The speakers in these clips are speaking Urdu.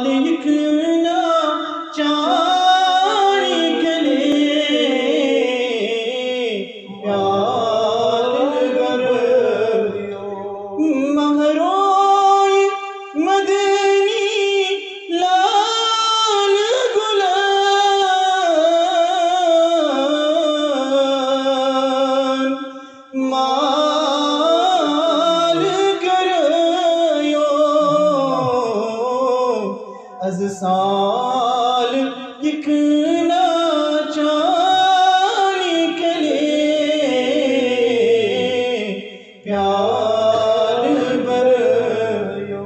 لکھنا چاہنے کے لیے پیار گر مہروئی مدنی لال گلان مال گریو از سال لکھنا چاہنے کے لیے پیار بریو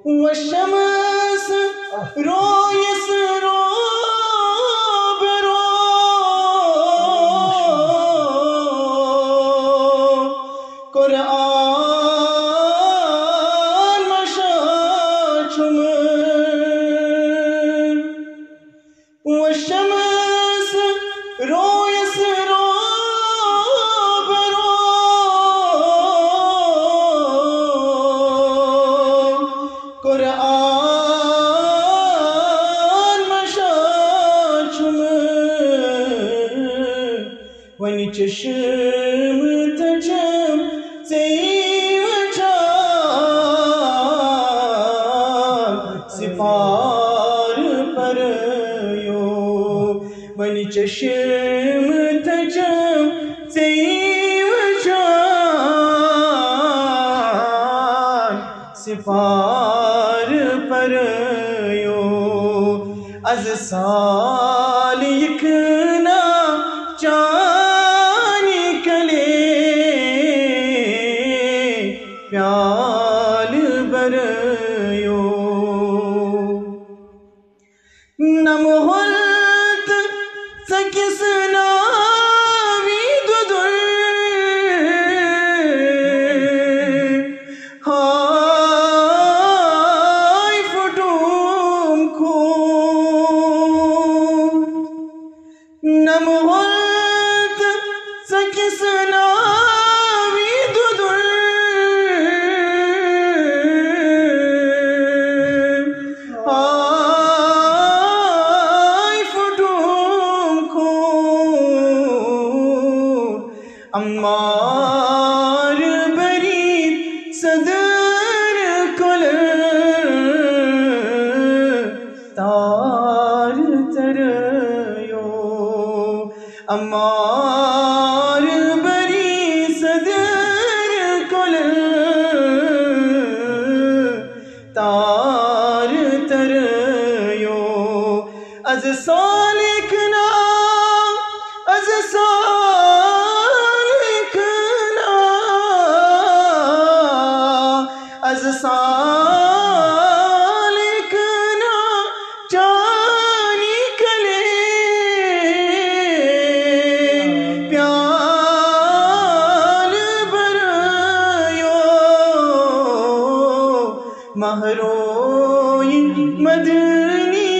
والشمس رویس رو برو قرآن مشاچم والشمس رویس رو برو قرآن مشاچم ونی چشم تچم سیو چام سپار پریو ونی چشم تچم سیو چام سپار پریو از سال لکھنا چاہنے کے لیے پیار بریو نمہلت سکس ناوی ددر ہائی فٹوم کھون نمہلت سکس ناوی ددر امار برید صدر کل تار تریو امار برید صدر کل تار تریو از سالکنا از سالکنا چاہنے کے لیے پیار بریو مہروئی مدنی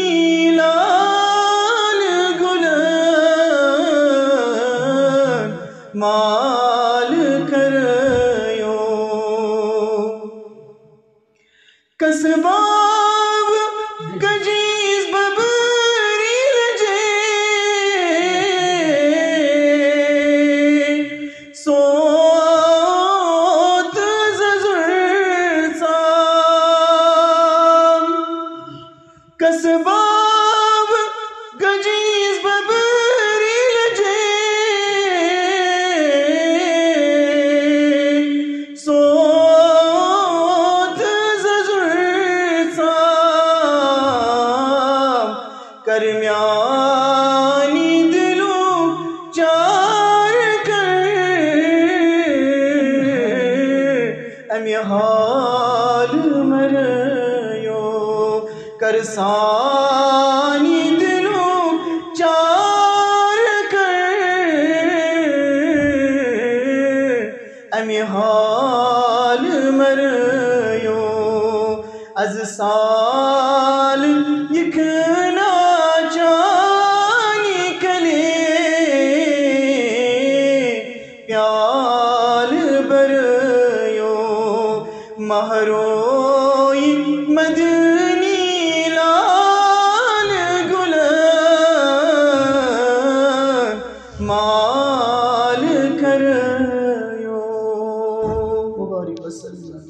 لال گلان مال کریو کسباب گجیز ببری لجے سوت ززر سام کسباب گجیز ببری لجے کرمیانی دلوں چار کر امی حال مریو کرسانی دلوں چار کر امی حال مریو از سال لکھنا چاہنے کے لیے پیار بریو مہروئی مدنی وبارک وسلم.